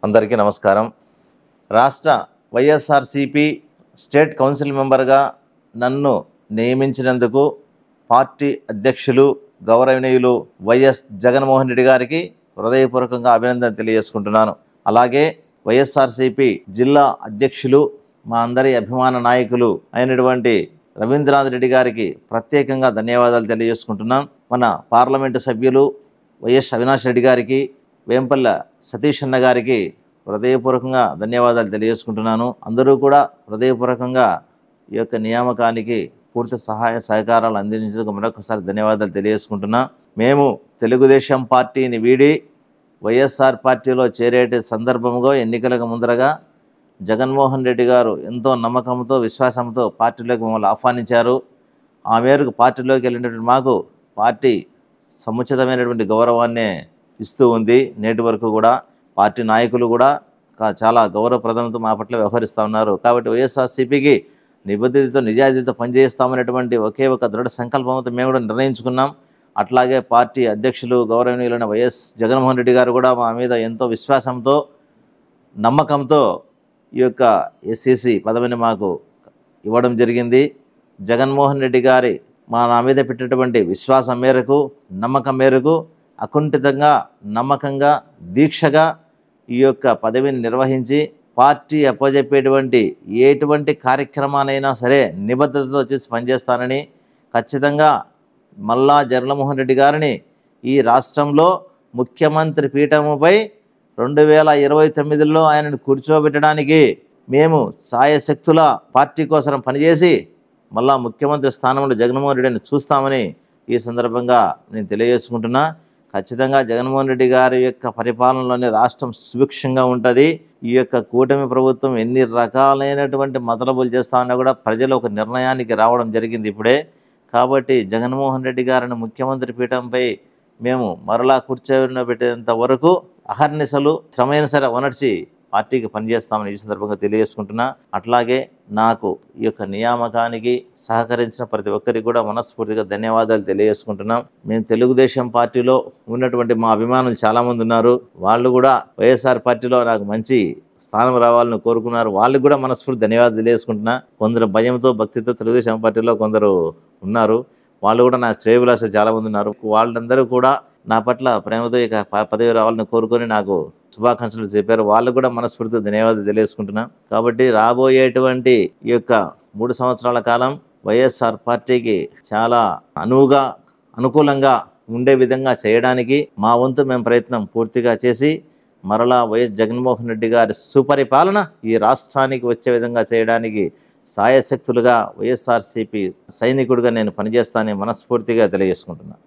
అందరికీ నమస్కారం. రాష్ట్ర వైఎస్ఆర్సీపీ స్టేట్ కౌన్సిల్ మెంబర్గా నన్ను నియమించినందుకు పార్టీ అధ్యక్షులు గౌరవనీయులు వైఎస్ జగన్మోహన్ రెడ్డి గారికి హృదయపూర్వకంగా అభినందన తెలియజేసుకుంటున్నాను. అలాగే వైఎస్ఆర్సీపీ జిల్లా అధ్యక్షులు మా అందరి అభిమాన నాయకులు అయినటువంటి రవీంద్రనాథ్ రెడ్డి గారికి ప్రత్యేకంగా ధన్యవాదాలు తెలియజేసుకుంటున్నాను. మన పార్లమెంటు సభ్యులు వైఎస్ అవినాష్ రెడ్డి గారికి, వేంపల్ల సతీష్ అన్న గారికి హృదయపూర్వకంగా ధన్యవాదాలు తెలియజేసుకుంటున్నాను. అందరూ కూడా హృదయపూర్వకంగా ఈ యొక్క నియామకానికి పూర్తి సహాయ సహకారాలు అందించేందుకు మరొకసారి ధన్యవాదాలు తెలియజేసుకుంటున్నా. మేము తెలుగుదేశం పార్టీని వీడి వైఎస్ఆర్ పార్టీలో చేరేటి సందర్భంగా ఎన్నికలకు ముందరగా జగన్మోహన్ రెడ్డి గారు ఎంతో నమ్మకంతో విశ్వాసంతో పార్టీలోకి మమ్మల్ని ఆహ్వానించారు. ఆ మేరకు పార్టీలోకి వెళ్ళినటువంటి మాకు పార్టీ సముచితమైనటువంటి గౌరవాన్నే ఇస్తూ ఉంది. నేటి వరకు కూడా పార్టీ నాయకులు కూడా చాలా గౌరవప్రదంతో మా పట్ల వ్యవహరిస్తూ ఉన్నారు. కాబట్టి వైఎస్ఆర్సీపీకి నిబద్ధతతో నిజాయితీతో పనిచేస్తామనేటువంటి ఒకే ఒక దృఢ సంకల్పంతో మేము కూడా నిర్ణయించుకున్నాం. అట్లాగే పార్టీ అధ్యక్షులు గౌరవనీయులైన వైఎస్ జగన్మోహన్ రెడ్డి గారు కూడా మా మీద ఎంతో విశ్వాసంతో నమ్మకంతో ఈ యొక్క ఎస్సీసీ పదవిని మాకు ఇవ్వడం జరిగింది. జగన్మోహన్ రెడ్డి గారి నా మీద పెట్టినటువంటి విశ్వాసం మేరకు, నమ్మకం మేరకు అకుంఠితంగా, నమ్మకంగా, దీక్షగా ఈ యొక్క పదవిని నిర్వహించి పార్టీ అప్పజెప్పేటువంటి ఎటువంటి కార్యక్రమాలైనా సరే నిబద్ధతతో చూసి పనిచేస్తానని, ఖచ్చితంగా మల్లా జగన్మోహన్ రెడ్డి గారిని ఈ రాష్ట్రంలో ముఖ్యమంత్రి పీఠముపై 2029లో ఆయనను కూర్చోబెట్టడానికి మేము సాయశక్తుల పార్టీ కోసం పనిచేసి మళ్ళా ముఖ్యమంత్రి స్థానంలో జగన్మోహన్ రెడ్డిని చూస్తామని ఈ సందర్భంగా నేను తెలియజేసుకుంటున్నా. ఖచ్చితంగా జగన్మోహన్ రెడ్డి గారి యొక్క పరిపాలనలోని రాష్ట్రం సుభిక్షంగా ఉంటుంది. ఈ యొక్క కూటమి ప్రభుత్వం ఎన్ని రకాలైనటువంటి మతలబులు చేస్తా ఉన్నా కూడా ప్రజలు ఒక నిర్ణయానికి రావడం జరిగింది ఇప్పుడే. కాబట్టి జగన్మోహన్ రెడ్డి గారిని ముఖ్యమంత్రి పీఠంపై మేము మరలా కూర్చోబెట్టేంత వరకు అహర్నిశలు శ్రమైన సరే వనర్చి పార్టీకి పనిచేస్తామని ఈ సందర్భంగా తెలియజేసుకుంటున్నా. అట్లాగే నాకు ఈ యొక్క నియామకానికి సహకరించిన ప్రతి ఒక్కరికి కూడా మనస్ఫూర్తిగా ధన్యవాదాలు తెలియజేసుకుంటున్నాం. మేము తెలుగుదేశం పార్టీలో ఉన్నటువంటి మా అభిమానులు చాలామంది ఉన్నారు. వాళ్ళు కూడా వైఎస్ఆర్ పార్టీలో నాకు మంచి స్థానం రావాలని కోరుకున్నారు. వాళ్ళకి కూడా మనస్ఫూర్తి ధన్యవాదాలు తెలియజేసుకుంటున్నా. కొందరు భయంతో, భక్తితో తెలుగుదేశం పార్టీలో కొందరు ఉన్నారు. వాళ్ళు కూడా నా శ్రేయభిలాషులు చాలామంది ఉన్నారు. వాళ్ళందరూ కూడా నా పట్ల ప్రేమతో ఇక పదవి రావాలని కోరుకొని నాకు శుభాకాంక్షలు చెప్పారు. వాళ్ళు కూడా మనస్ఫూర్తిగా ధన్యవాదాలు తెలియజేసుకుంటున్నాం. కాబట్టి రాబోయేటువంటి ఈ యొక్క 3 సంవత్సరాల కాలం వైఎస్ఆర్ పార్టీకి చాలా అనుకూలంగా ఉండే విధంగా చేయడానికి మా వంతు మేము ప్రయత్నం పూర్తిగా చేసి మరలా వైఎస్ జగన్మోహన్ రెడ్డి గారి సుపరిపాలన ఈ రాష్ట్రానికి వచ్చే విధంగా చేయడానికి సాయశక్తులుగా వైఎస్ఆర్సీపీ సైనికుడిగా నేను పనిచేస్తానని మనస్ఫూర్తిగా తెలియజేసుకుంటున్నాను.